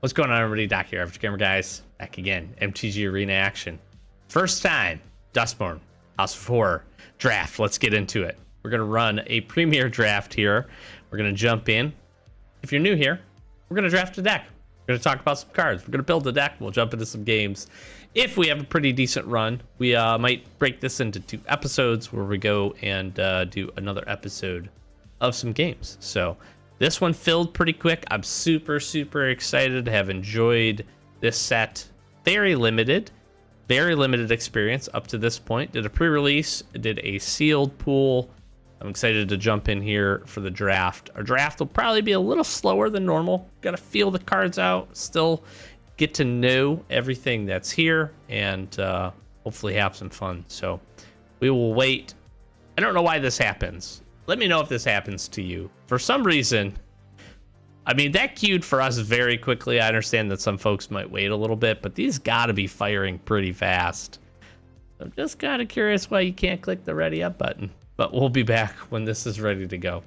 What's going on, everybody? Doc here, Average Gamer Guys, back again. MTG Arena action. First time, Duskmourn, House of Horror, draft. Let's get into it. We're going to run a premier draft here. We're going to jump in. If you're new here, we're going to draft a deck. We're going to talk about some cards. We're going to build a deck. We'll jump into some games. If we have a pretty decent run, we might break this into 2 episodes where we go and do another episode of some games. So this one filled pretty quick. I'm super excited. Have enjoyed this set. Very limited experience up to this point. Did a pre-release, did a sealed pool. I'm excited to jump in here for the draft. Our draft will probably be a little slower than normal. Got to feel the cards out, still get to know everything that's here, and hopefully have some fun. So we will wait. I don't know why this happens. Let me know if this happens to you. For some reason, I mean, that queued for us very quickly. I understand that some folks might wait a little bit, but these got to be firing pretty fast. I'm just kind of curious why you can't click the ready up button, but we'll be back when this is ready to go.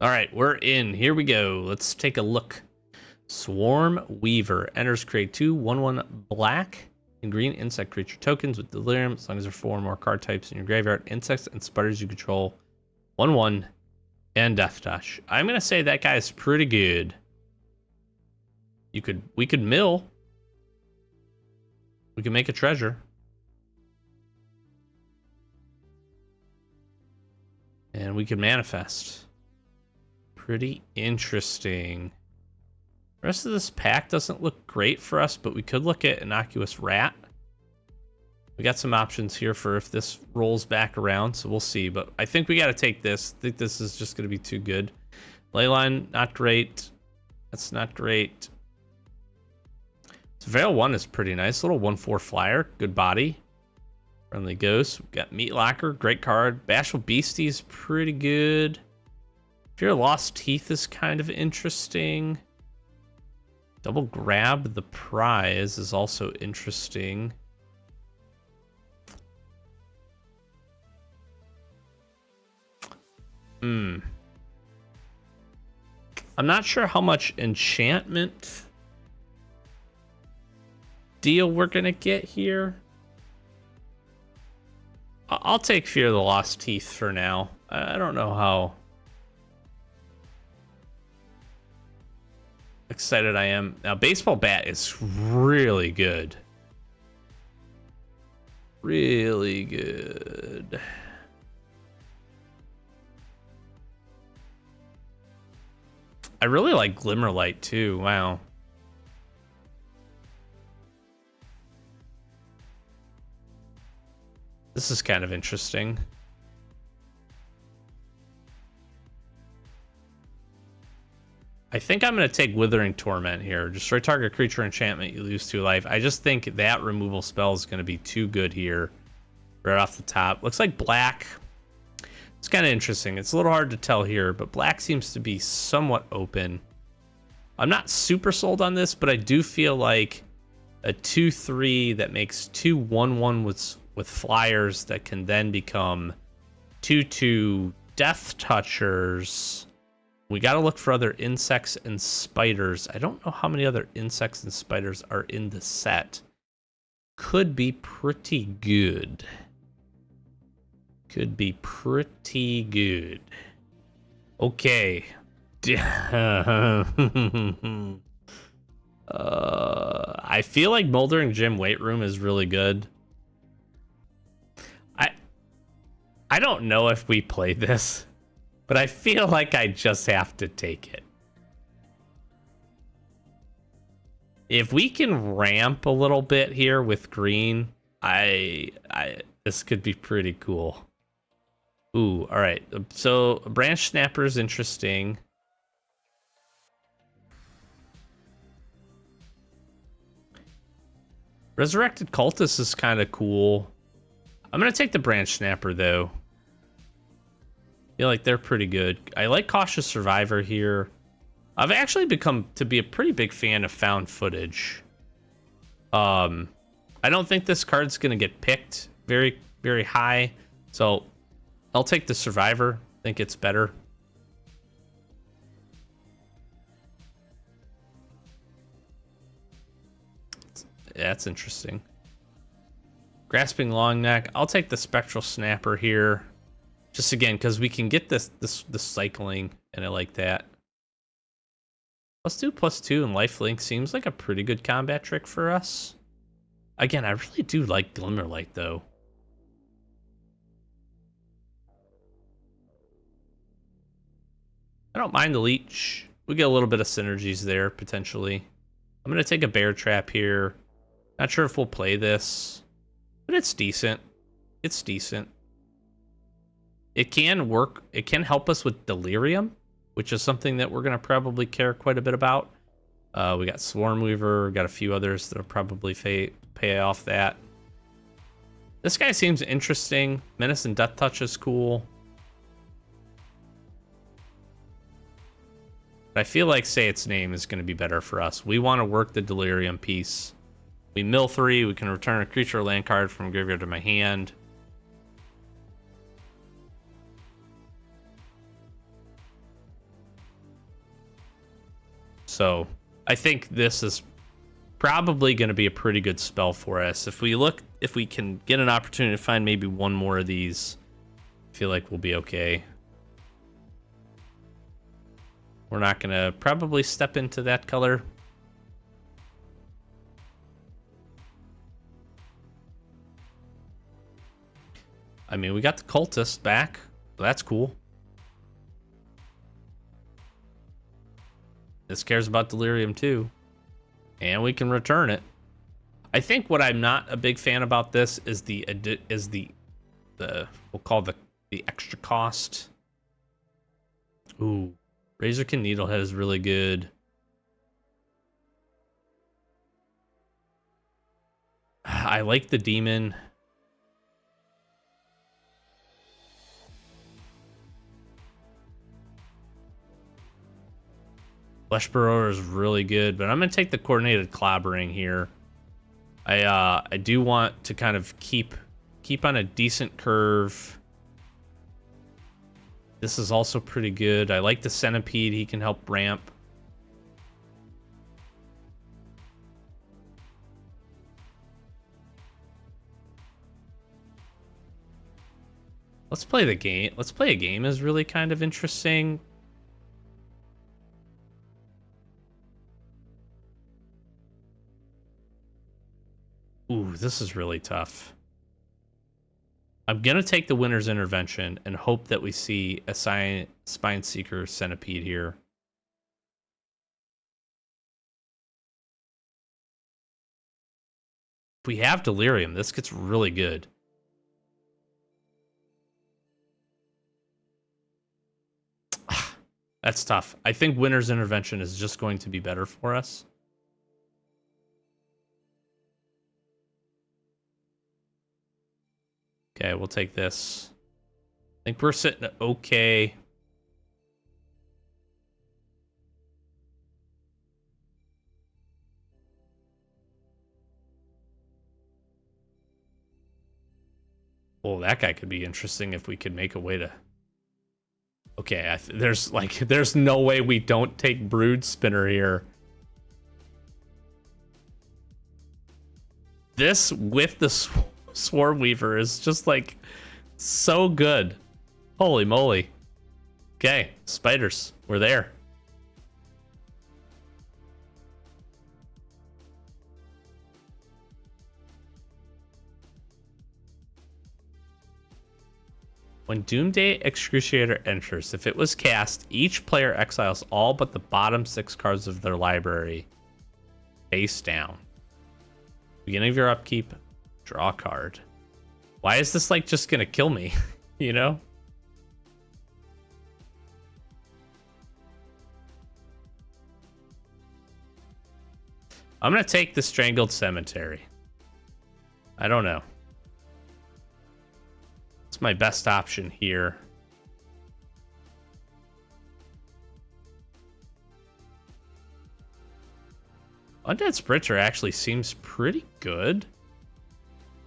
All right, we're in. Here we go. Let's take a look. Swarm Weaver enters, create 2 1/1 black and green insect creature tokens with delirium as long as there are 4 or more card types in your graveyard. Insects and spiders you control 1/1 and death touch. I'm gonna say that guy is pretty good. We could mill. We can make a treasure. And we can manifest. Pretty interesting. The rest of this pack doesn't look great for us, but we could look at Innocuous Rat. We got some options here for if this rolls back around, so we'll see. But I think we got to take this. I think this is just going to be too good. Leyline, not great. That's not great. Surveil 1 is pretty nice. Little 1/4 flyer. Good body. Friendly Ghost. We've got Meatlocker. Great card. Bashful Beastie is pretty good. Fear of Lost Teeth is kind of interesting. Double Grab the Prize is also interesting. I'm not sure how much enchantment deal we're gonna get here. I'll take Fear of the Lost Teeth for now. I don't know how excited I am. Now, Baseball Bat is really good. Really good. I really like Glimmerlight too. Wow. This is kind of interesting. I think I'm going to take Withering Torment here. Destroy target creature enchantment. You lose 2 life. I just think that removal spell is going to be too good here. Right off the top. Looks like black. It's kind of interesting. It's a little hard to tell here, but black seems to be somewhat open. I'm not super sold on this, but I do feel like a 2/3 that makes 2 1/1 with flyers that can then become 2/2 death touchers. We got to look for other insects and spiders. I don't know how many other insects and spiders are in the set. Could be pretty good. Could be pretty good. Okay. I feel like Moldering Gym Weight Room is really good. I don't know if we play this, but I feel like I just have to take it. If we can ramp a little bit here with green, this could be pretty cool. Ooh, all right. So Branch Snapper is interesting. Resurrected Cultist is kind of cool. I'm going to take the Branch Snapper, though. I feel like they're pretty good. I like Cautious Survivor here. I've actually become to be a pretty big fan of found footage. I don't think this card's going to get picked very high. So I'll take the Survivor. I think it's better. That's interesting. Grasping long neck. I'll take the Spectral Snapper here. Just again, because we can get this cycling, and I like that. +2/+2 and lifelink seems like a pretty good combat trick for us. Again, I really do like Glimmerlight, though. I don't mind the leech. We get a little bit of synergies there, potentially. I'm going to take a Bear Trap here. Not sure if we'll play this, but it's decent. It's decent. It can work. It can help us with Delirium, which is something that we're going to probably care quite a bit about. We got Swarm Weaver. We got a few others that'll probably pay off that. This guy seems interesting. Menace and Death Touch is cool. But I feel like Say Its Name is going to be better for us. We want to work the Delirium piece. We mill 3. We can return a creature or land card from graveyard to my hand. So I think this is probably going to be a pretty good spell for us. If we can get an opportunity to find maybe one more of these, I feel like we'll be okay. We're not going to probably step into that color. I mean, we got the Cultist back. So that's cool. This cares about Delirium too. And we can return it. I think what I'm not a big fan about this is the we'll call the extra cost. Ooh. Razorkin Needlehead is really good. I like the demon. Flesh Burrower is really good, but I'm gonna take the Coordinated Clobbering here. I do want to kind of keep on a decent curve. This is also pretty good. I like the Centipede. He can help ramp. Let's play the game. Let's play a game is really kind of interesting. Ooh, this is really tough. I'm going to take the Winner's Intervention and hope that we see a Spine Seeker Centipede here. If we have Delirium, this gets really good. That's tough. I think Winner's Intervention is just going to be better for us. Okay, we'll take this. I think we're sitting okay. Oh, that guy could be interesting if we could make a way to... Okay, there's no way we don't take Brood Spinner here. This with the Swarm Weaver is just like so good. Holy moly. Okay, spiders, we're there. When Doomday Excruciator enters, if it was cast, each player exiles all but the bottom 6 cards of their library face down. Beginning of your upkeep, draw a card. Why is this like just gonna kill me? You know? I'm gonna take the Strangled Cemetery. I don't know. It's my best option here. Undead Sprinter actually seems pretty good.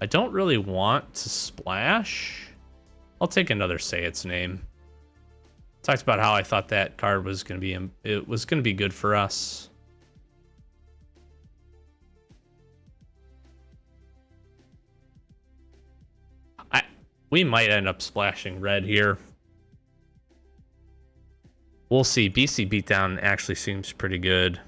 I don't really want to splash. I'll take another Say Its Name. Talked about how I thought that card was going to be good for us. We might end up splashing red here. We'll see. BC Beatdown actually seems pretty good.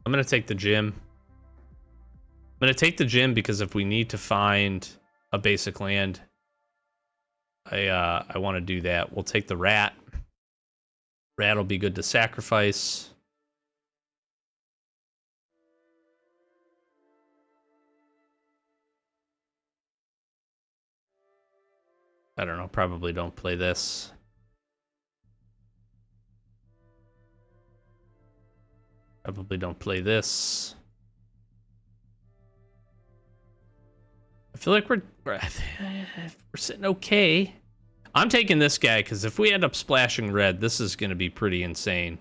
I'm going to take the gym. I'm going to take the gym because if we need to find a basic land, I want to do that. We'll take the rat. Rat will be good to sacrifice. I don't know. Probably don't play this. Probably don't play this. I feel like we're sitting okay. I'm taking this guy because if we end up splashing red, this is going to be pretty insane.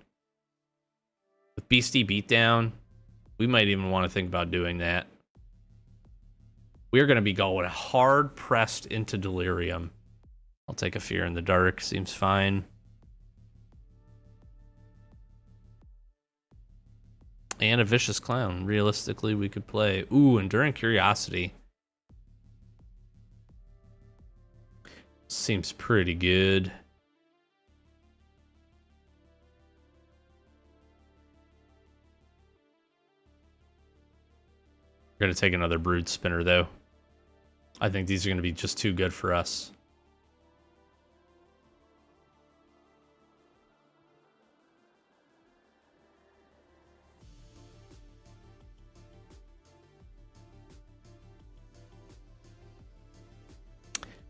With Beastie Beatdown, we might even want to think about doing that. We're going to be going hard pressed into Delirium. I'll take a Fear in the Dark. Seems fine. And a Vicious Clown. Realistically, we could play. Ooh, Enduring Curiosity. Seems pretty good. We're going to take another Brood Spinner, though. I think these are going to be just too good for us.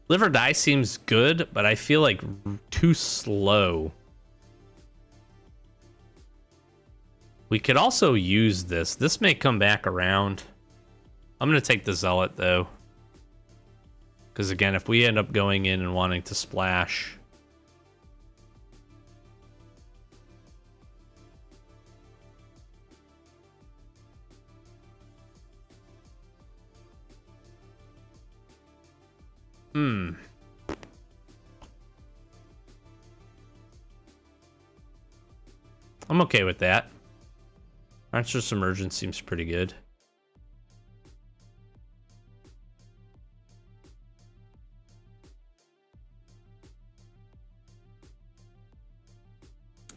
Live or Die seems good, but I feel like too slow. We could also use this. This may come back around. I'm going to take the Zealot, though. Because, again, if we end up going in and wanting to splash... I'm okay with that. Monster Submergence seems pretty good.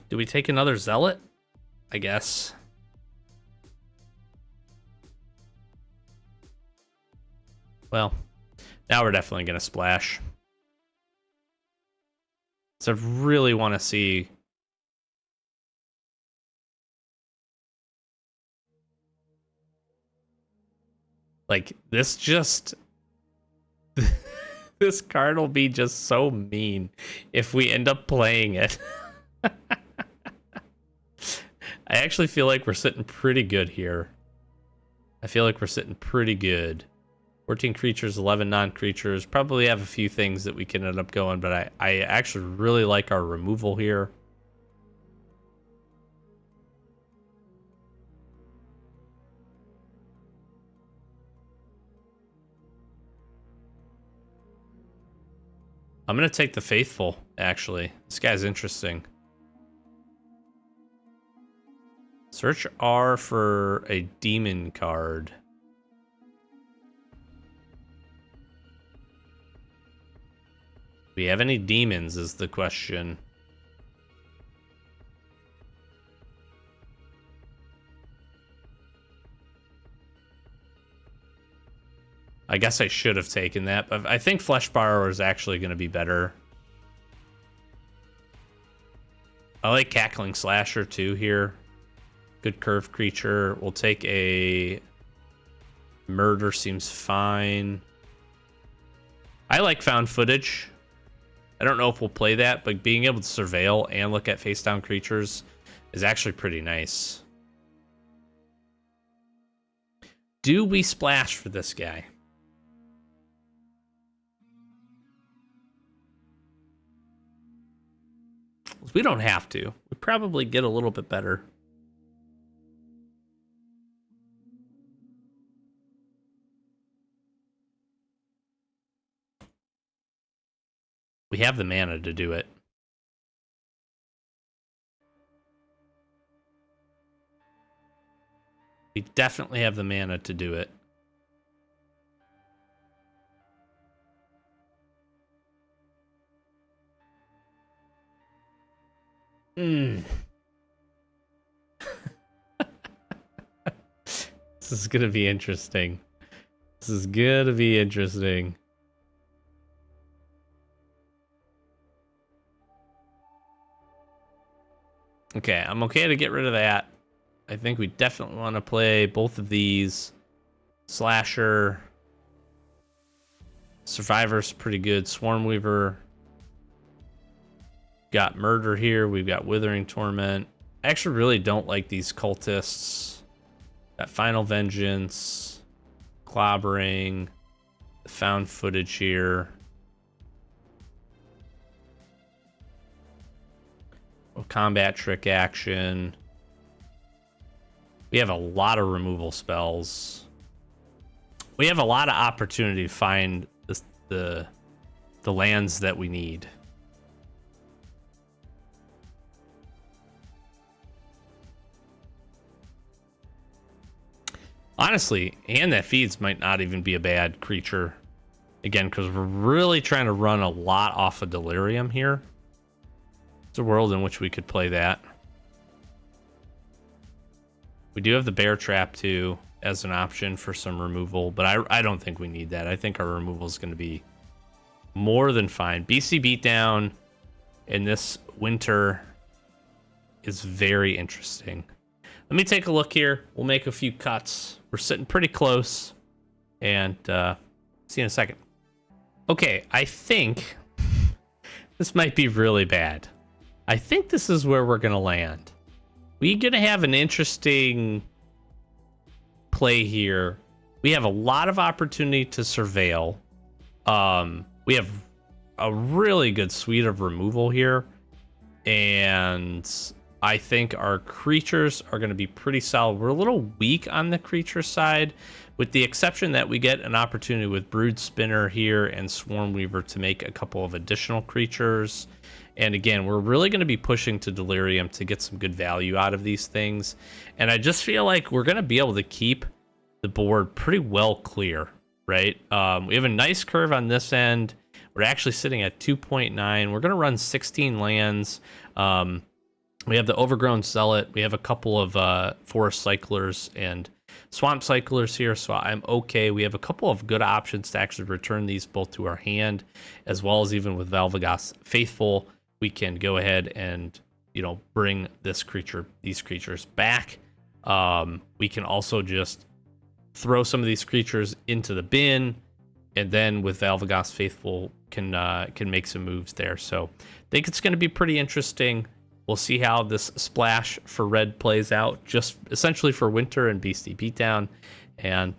Do we take another Zealot? I guess. Well, now we're definitely going to splash. So I really want to see... Like, this just... This card will be just so mean if we end up playing it. I actually feel like we're sitting pretty good here. I feel like we're sitting pretty good. 14 creatures, 11 non-creatures. Probably have a few things that we can end up going, but I actually really like our removal here. I'm going to take the Faithful, actually. This guy's interesting. Search R for a demon card. Do we have any demons is the question. I guess I should have taken that, but I think Flesh Borrower is actually going to be better. I like Cackling Slasher too here. Good curve creature. We'll take a Murder, seems fine. I like Found Footage. I don't know if we'll play that, but being able to surveil and look at face down creatures is actually pretty nice. Do we splash for this guy? We don't have to. We probably get a little bit better. We have the mana to do it. We definitely have the mana to do it. This is gonna be interesting. This is gonna be interesting. Okay, I'm okay to get rid of that. I think we definitely want to play both of these. Slasher. Survivor's pretty good. Swarmweaver. Got Murder here. We've got Withering Torment. I actually really don't like these cultists. Got Final Vengeance. Clobbering. Found footage here. Combat trick action. We have a lot of removal spells. We have a lot of opportunity to find the lands that we need. Honestly, Hand That Feeds might not even be a bad creature. Again, because we're really trying to run a lot off of Delirium here. It's a world in which we could play that. We do have the Bear Trap too as an option for some removal, but I don't think we need that. I think our removal is going to be more than fine. BC Beatdown in this winter is very interesting. Let me take a look here. We'll make a few cuts. We're sitting pretty close, and see you in a second. Okay, I think this might be really bad. I think this is where we're gonna land. We're gonna have an interesting play here. We have a lot of opportunity to surveil. We have a really good suite of removal here, and I think our creatures are going to be pretty solid. We're a little weak on the creature side, with the exception that we get an opportunity with Brood Spinner here and Swarmweaver to make a couple of additional creatures. And again, we're really going to be pushing to Delirium to get some good value out of these things. And I just feel like we're going to be able to keep the board pretty well clear, right? We have a nice curve on this end. We're actually sitting at 2.9. We're going to run 16 lands. We have the Overgrown Zealot. We have a couple of Forest Cyclers and Swamp Cyclers here, so I'm okay. We have a couple of good options to actually return these both to our hand, as well as even with Valvagas Faithful, we can go ahead and, you know, bring these creatures back. We can also just throw some of these creatures into the bin, and then with Valvagas Faithful can make some moves there. So I think it's going to be pretty interesting. We'll see how this splash for red plays out, just essentially for winter and Beastie Beatdown. And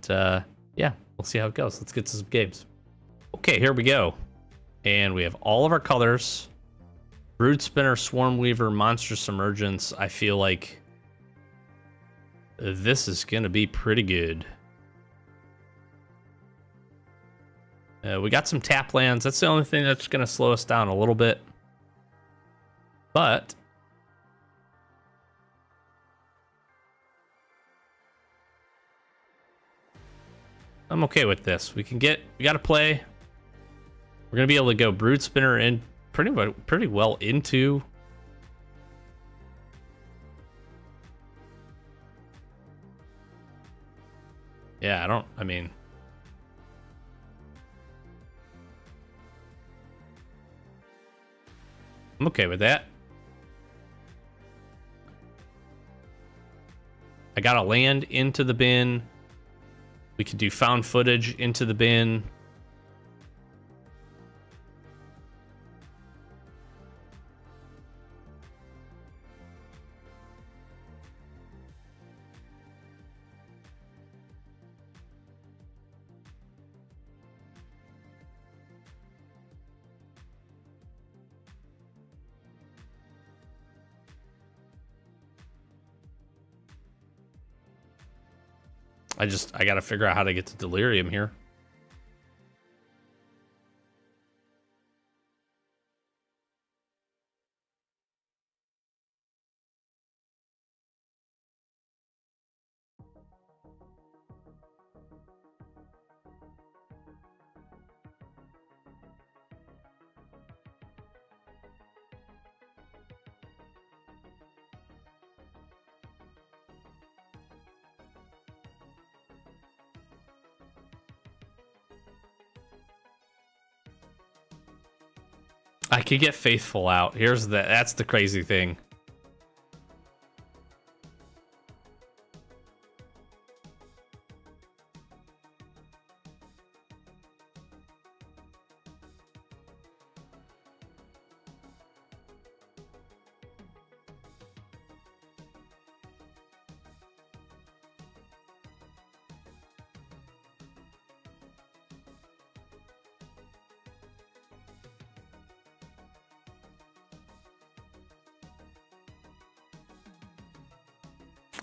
yeah, we'll see how it goes. Let's get to some games. Okay, here we go. And we have all of our colors. Brood Spinner, Swarmweaver, Monstrous Emergence. I feel like this is going to be pretty good. We got some tap lands. That's the only thing that's going to slow us down a little bit. But I'm okay with this. We got to play. We're going to be able to go Brood Spinner in pretty well into. Yeah, I'm okay with that. I got to land into the bin. We could do found footage into the bin. I got to figure out how to get to Delirium here. I could get Faithful out. That's the crazy thing.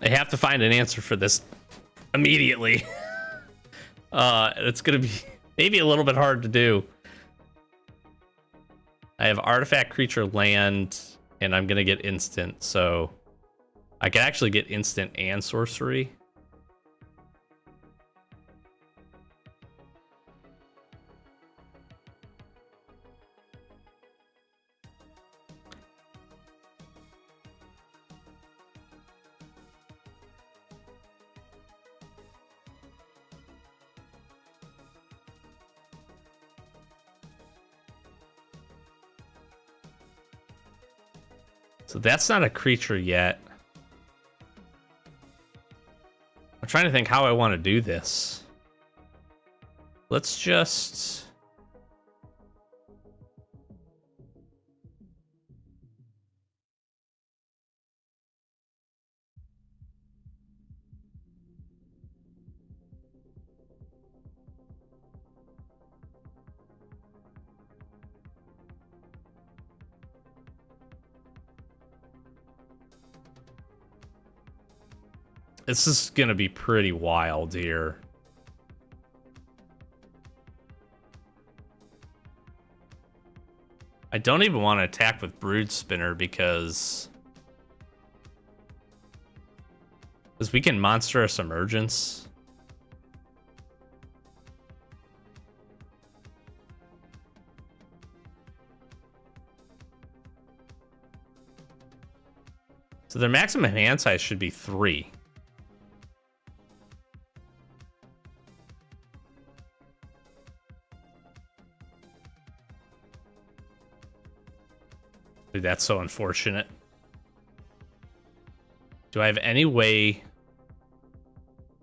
I have to find an answer for this immediately. It's gonna be maybe a little bit hard to do. I have artifact, creature, land, and I'm gonna get instant, so I can actually get instant and sorcery. So that's not a creature yet. I'm trying to think how I want to do this. Let's just... This is gonna be pretty wild here. I don't even want to attack with Brood Spinner because we can Monstrous Emergence. So their maximum hand size should be 3. Dude, that's so unfortunate. Do I have any way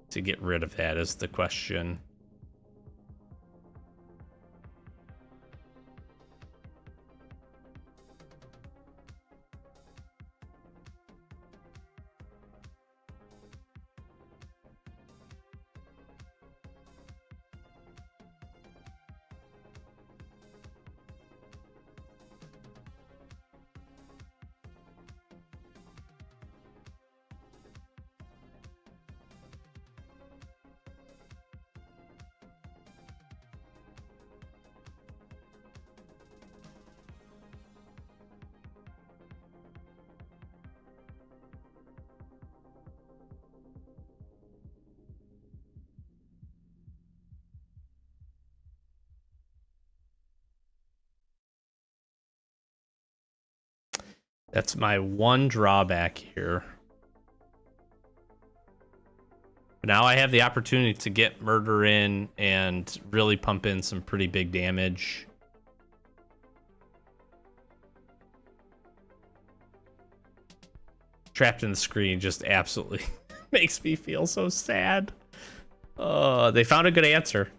to get rid of that is the question. That's my one drawback here. But now I have the opportunity to get Murder in and really pump in some pretty big damage. Trapped in the Screen just absolutely makes me feel so sad. They found a good answer.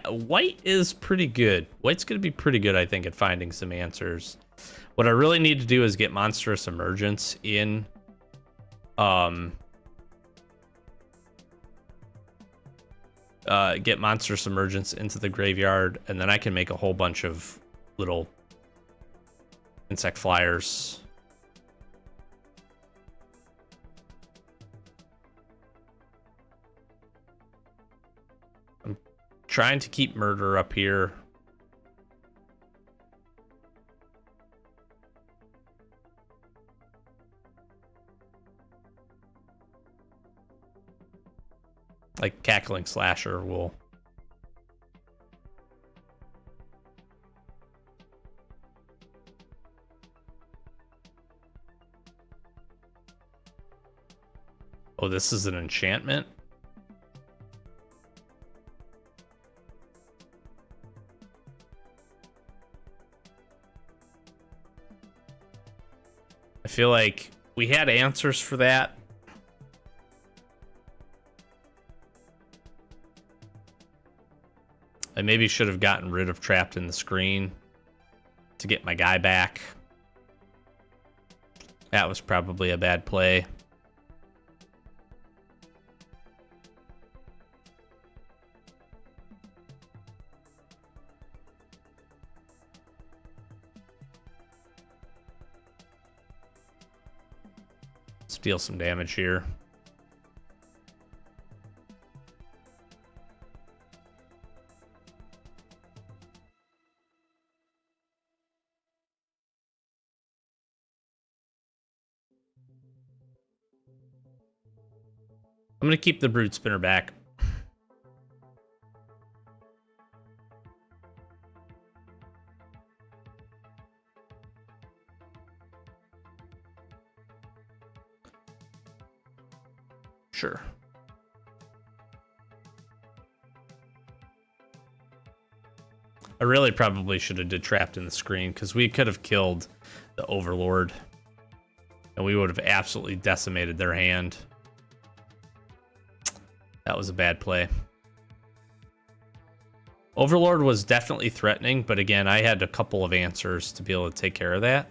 White is pretty good. White's going to be pretty good, I think, at finding some answers. What I really need to do is get Monstrous Emergence in. Get Monstrous Emergence into the graveyard, and then I can make a whole bunch of little insect flyers. I'm trying to keep Murder up here. Like Cackling Slasher will... Oh, this is an enchantment? feel like we had answers for that. I maybe should have gotten rid of Trapped in the Screen to get my guy back. That was probably a bad play. Let's deal some damage here. I'm going to keep the Brute Spinner back. Sure. I really probably should have did Trapped in the Screen, because we could have killed the Overlord. And we would have absolutely decimated their hand. That was a bad play. Overlord was definitely threatening, but again, I had a couple of answers to be able to take care of that.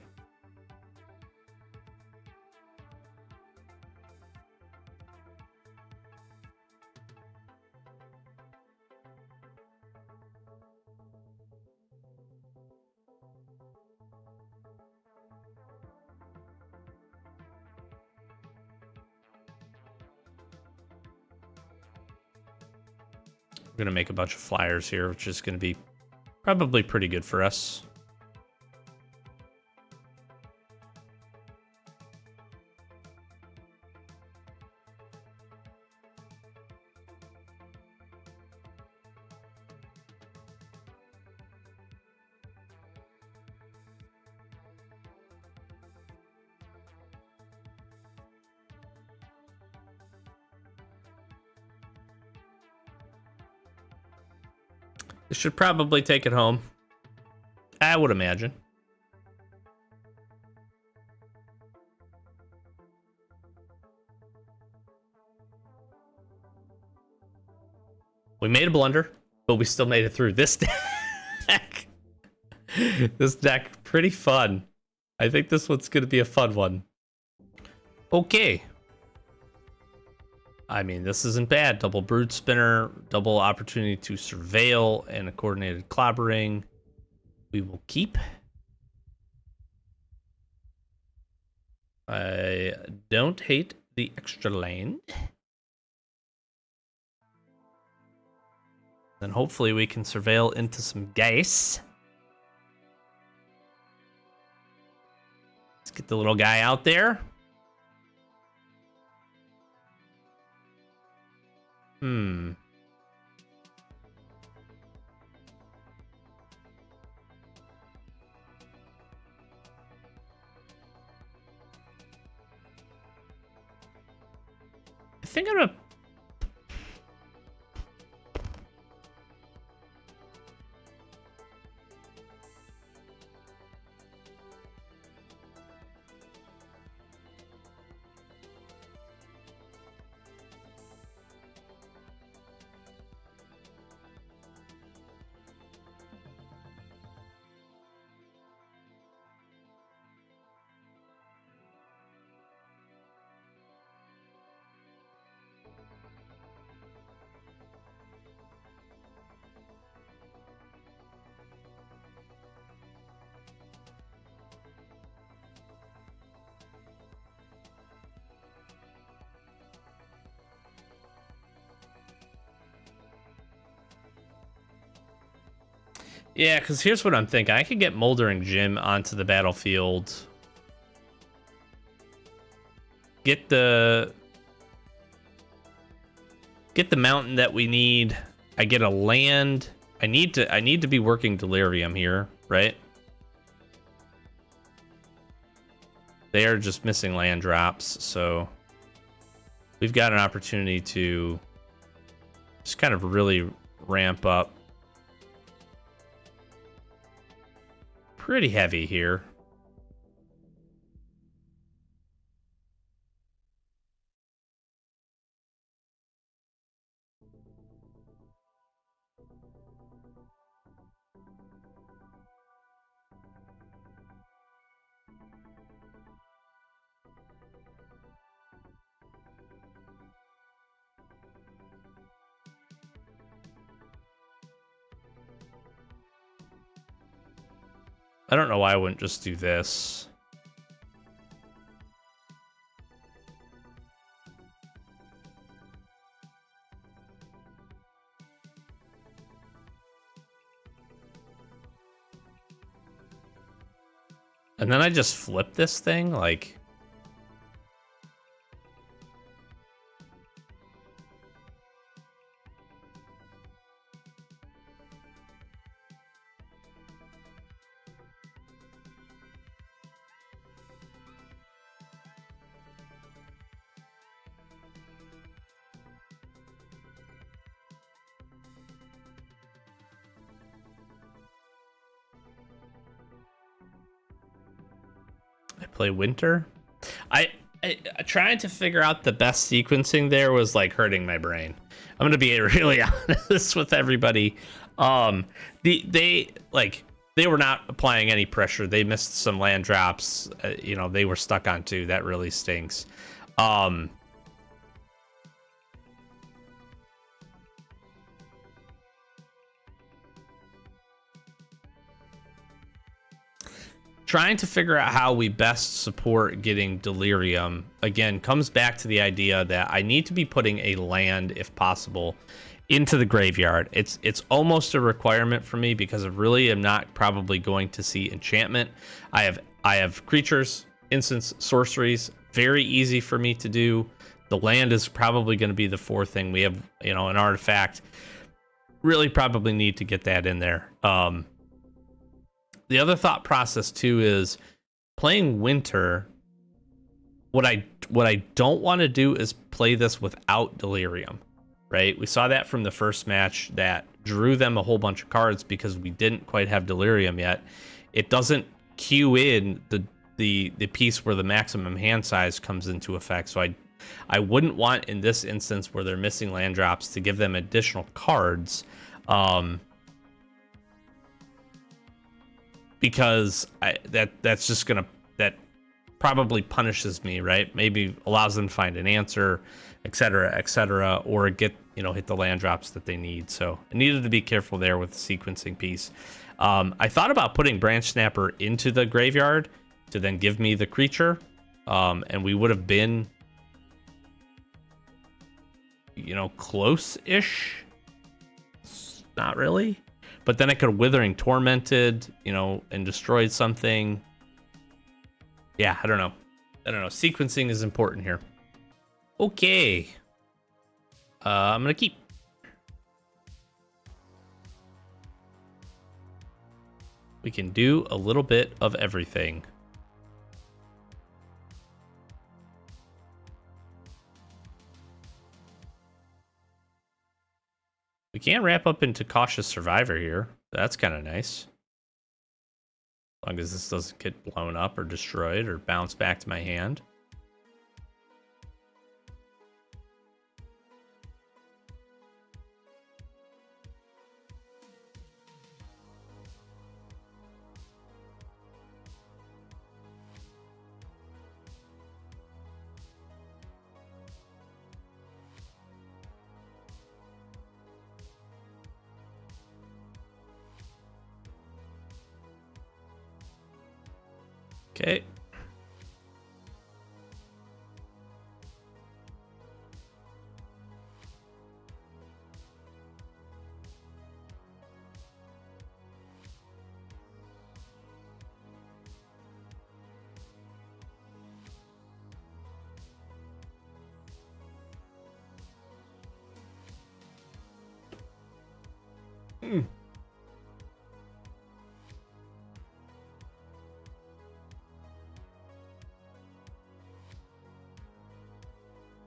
We're going to make a bunch of flyers here, which is going to be probably pretty good for us. This should probably take it home, I would imagine. We made a blunder, but we still made it through. This deck, this deck, pretty fun. I think this one's going to be a fun one. Okay. I mean, this isn't bad. Double Brute Spinner, double opportunity to surveil, and a coordinated clobbering. We will keep. I don't hate the extra lane. Then hopefully we can surveil into some Geist. Let's get the little guy out there. I think I'm gonna... Yeah, because here's what I'm thinking. I could get Moldering Jim onto the battlefield. Get the mountain that we need. I get a land. I need to be working Delirium here, right? They are just missing land drops, so we've got an opportunity to just kind of really ramp up. Pretty heavy here. I don't know why I wouldn't just do this. And then I just flip this thing, like... I play Winter. I trying to figure out the best sequencing there was like hurting my brain. I'm gonna be really honest with everybody. They were not applying any pressure. They missed some land drops. You know, they were stuck on 2. That really stinks. Trying to figure out how we best support getting Delirium, again, comes back to the idea that I need to be putting a land, if possible, into the graveyard. It's almost a requirement for me because I really am not probably going to see enchantment. I have creatures, instants, sorceries, very easy for me to do. The land is probably going to be the 4th thing. We have, you know, an artifact. Really probably need to get that in there. The other thought process too is playing Winter. What I don't want to do is play this without Delirium, right? We saw that from the first match that drew them a whole bunch of cards because we didn't quite have Delirium yet. It doesn't cue in the piece where the maximum hand size comes into effect. So I wouldn't want in this instance where they're missing land drops to give them additional cards. Because that's just gonna, that probably punishes me, right? Maybe allows them to find an answer, etc., or get, you know, hit the land drops that they need. So I needed to be careful there with the sequencing piece. I thought about putting Branch Snapper into the graveyard to then give me the creature, and we would have been, you know, close-ish. Not really. But then I could have Withering Tormented, you know, and destroyed something. Yeah, I don't know. Sequencing is important here. Okay. I'm going to keep. We can do a little bit of everything. We can wrap up into Cautious Survivor here. That's kind of nice. As long as this doesn't get blown up or destroyed or bounce back to my hand. Okay.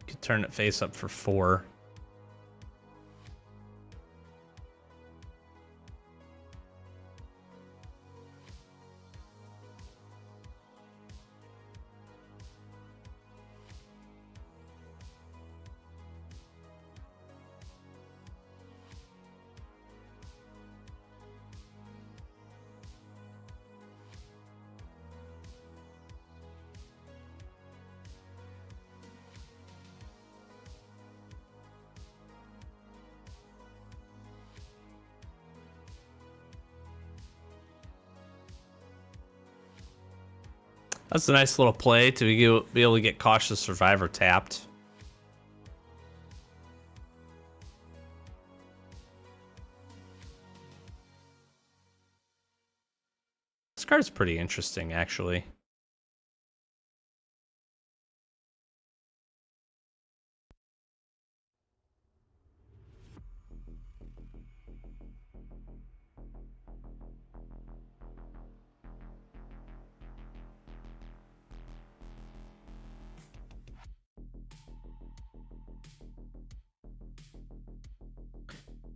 Could turn it face up for 4. That's a nice little play to be able to get Cautious Survivor tapped. This card's pretty interesting, actually.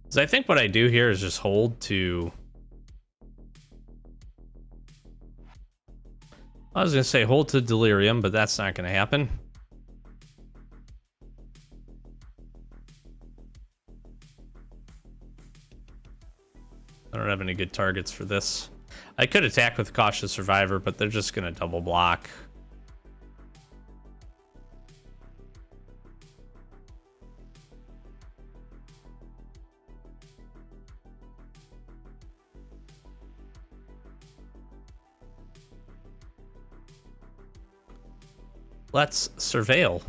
So I think what I do here is just hold to... I was going to say hold to Delirium, but that's not going to happen. I don't have any good targets for this. I could attack with Cautious Survivor, but they're just going to double block. Let's surveil.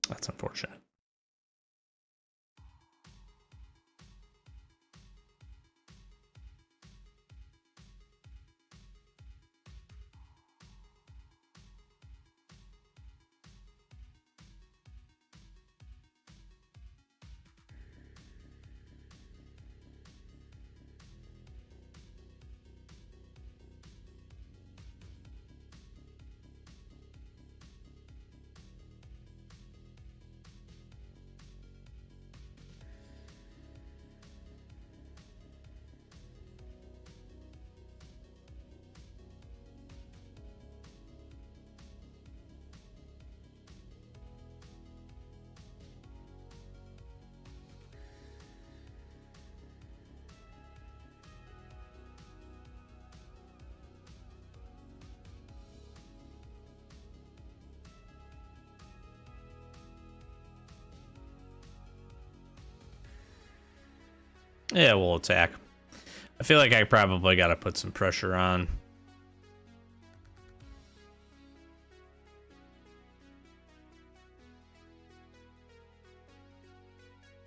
That's unfortunate. Yeah, we'll attack. I feel like I probably got to put some pressure on.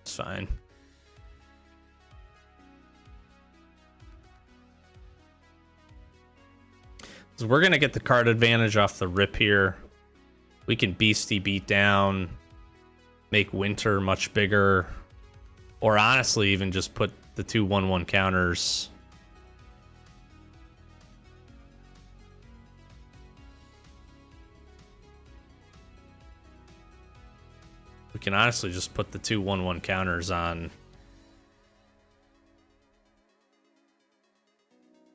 It's fine. So we're going to get the card advantage off the rip here. We can Beastie beat down, make Winter much bigger, or honestly even just put the 2/1/1 counters. We can honestly just put the 2/1/1 counters on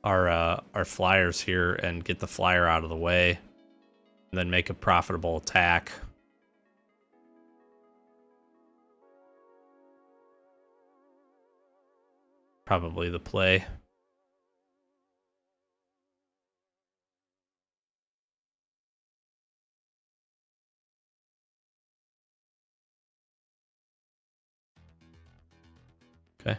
our flyers here and get the flyer out of the way, and then make a profitable attack. Probably the play. Okay.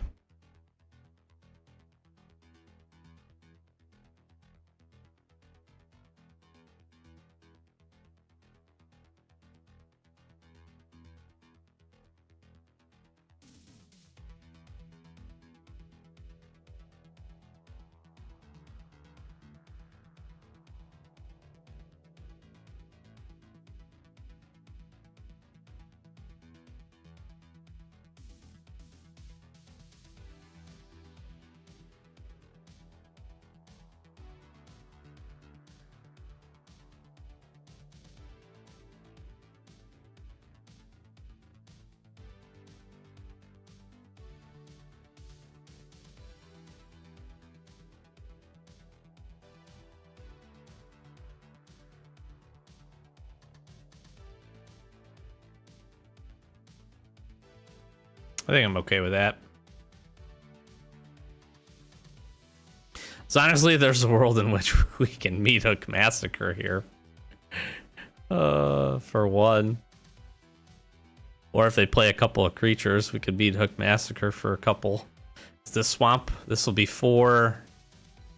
I think I'm okay with that. So honestly, there's a world in which we can Meathook Massacre here. For one. Or if they play a couple of creatures, we could Meathook Massacre for a couple. Is this swamp? This will be 4.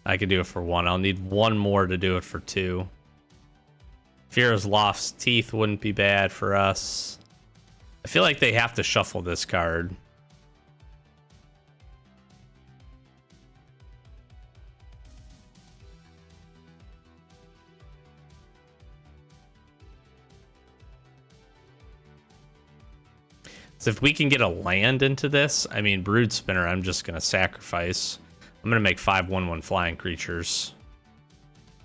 I could do it for 1. I'll need 1 more to do it for 2. Fear's Loft's Teeth wouldn't be bad for us. I feel like they have to shuffle this card. So if we can get a land into this, I mean, Brood Spinner, I'm just going to sacrifice. I'm going to make 5/1/1 flying creatures.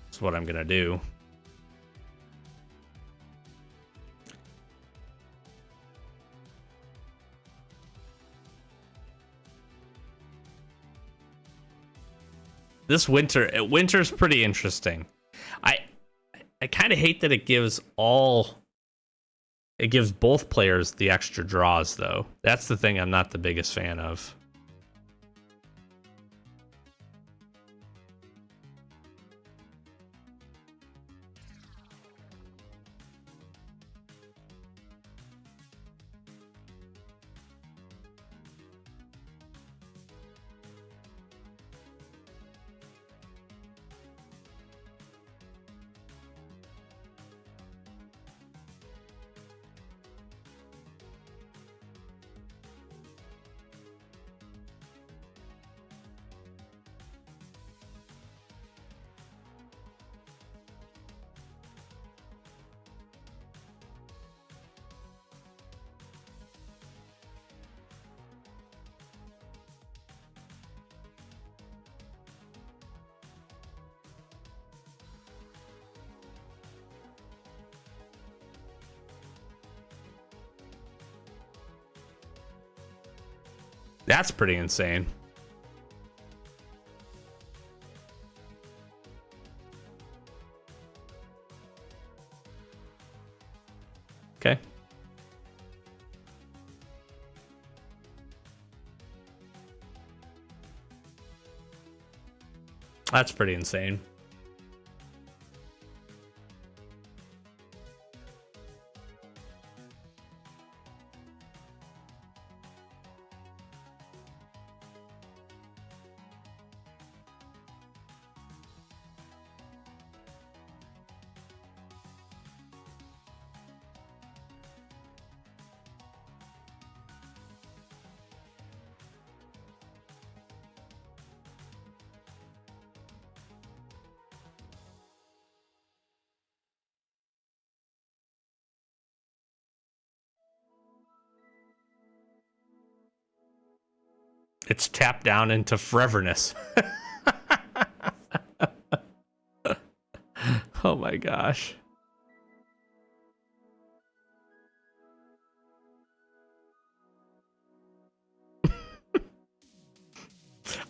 That's what I'm going to do. This winter's pretty interesting. I kind of hate that it gives both players the extra draws, though. That's the thing I'm not the biggest fan of. That's pretty insane. Okay. That's pretty insane. It's tapped down into foreverness. Oh my gosh.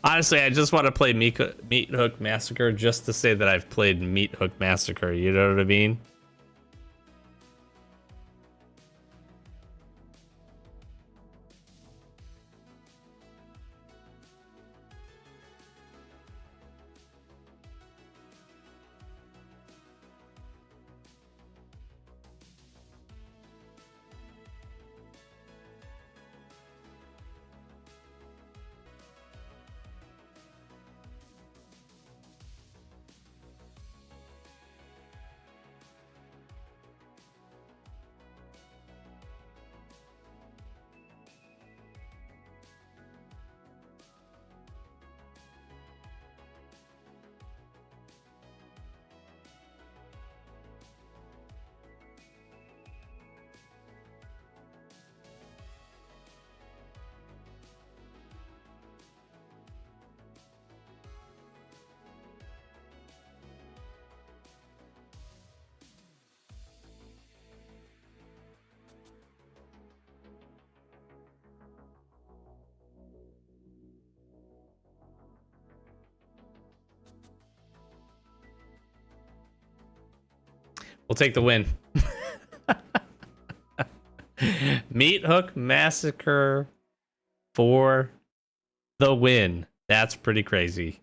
Honestly, I just want to play Meathook Massacre just to say that I've played Meathook Massacre. You know what I mean? We'll take the win. Meathook Massacre for the win. That's pretty crazy.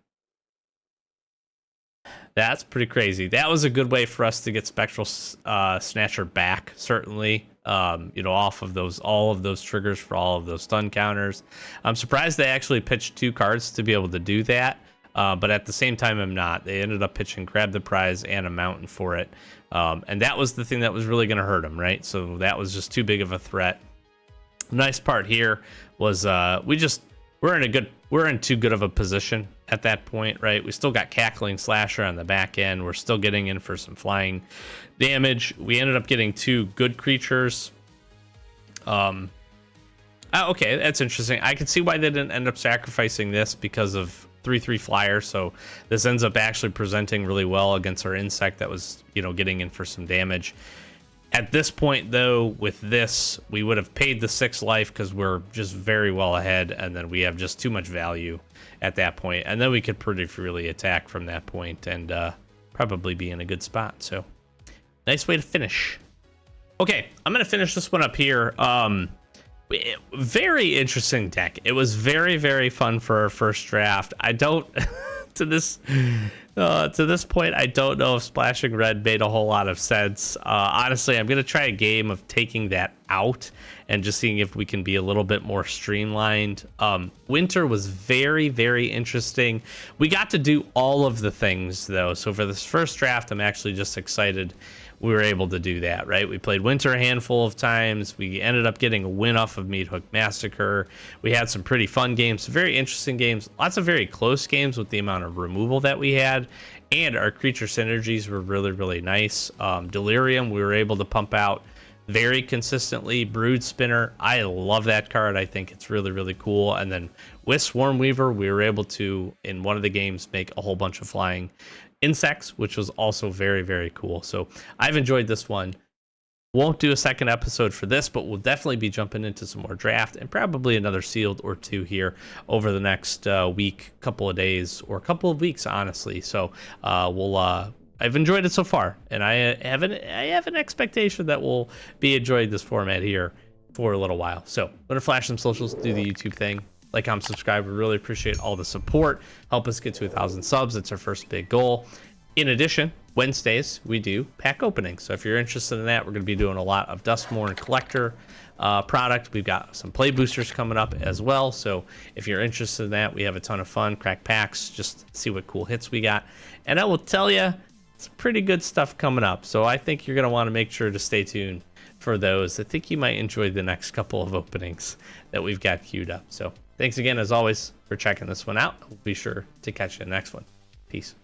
That's pretty crazy. That was a good way for us to get Spectral Snatcher back, certainly. You know, off of all of those triggers for all of those stun counters. I'm surprised they actually pitched 2 cards to be able to do that. But at the same time, I'm not. They ended up pitching Grab the Prize and a Mountain for it. And that was the thing that was really going to hurt them, right? So that was just too big of a threat. The nice part here was we're in too good of a position at that point, right? We still got Cackling Slasher on the back end. We're still getting in for some flying damage. We ended up getting 2 good creatures. Okay, that's interesting. I can see why they didn't end up sacrificing this because of 3/3 flyer. So this ends up actually presenting really well against our insect that was, you know, getting in for some damage. At this point, though, with this, we would have paid the 6 life because we're just very well ahead, and then we have just too much value at that point. And then we could pretty freely attack from that point and probably be in a good spot. So, nice way to finish. Okay, I'm going to finish this one up here. Very interesting deck. It was very, very fun for our first draft. I don't... to this point, I don't know if splashing red made a whole lot of sense. Honestly, I'm gonna try a game of taking that out and just seeing if we can be a little bit more streamlined. Winter was very, very interesting. We got to do all of the things though, so for this first draft, I'm actually just excited we were able to do that, right? We played Winter a handful of times. We ended up getting a win off of Meathook Massacre. We had some pretty fun games, very interesting games, lots of very close games with the amount of removal that we had, and our creature synergies were really, really nice. Delirium, we were able to pump out very consistently. Brood Spinner, I love that card. I think it's really, really cool. And then with Swarm Weaver, we were able to, in one of the games, make a whole bunch of flying insects, which was also very, very cool. So I've enjoyed this one. Won't do a second episode for this, but we'll definitely be jumping into some more draft and probably another sealed or 2 here over the next week, couple of days, or a couple of weeks, honestly. So I've enjoyed it so far, and I have an expectation that we'll be enjoying this format here for a little while. So I'm gonna flash some socials, do the YouTube thing. Like, comment, subscribe. We really appreciate all the support. Help us get to 1,000 subs. It's our first big goal. In addition, Wednesdays, we do pack openings. So if you're interested in that, we're going to be doing a lot of Duskmourn collector product. We've got some play boosters coming up as well. So if you're interested in that, we have a ton of fun. Crack packs, just see what cool hits we got. And I will tell you, it's pretty good stuff coming up. So I think you're going to want to make sure to stay tuned for those. I think you might enjoy the next couple of openings that we've got queued up. So thanks again, as always, for checking this one out. We'll be sure to catch you in the next one. Peace.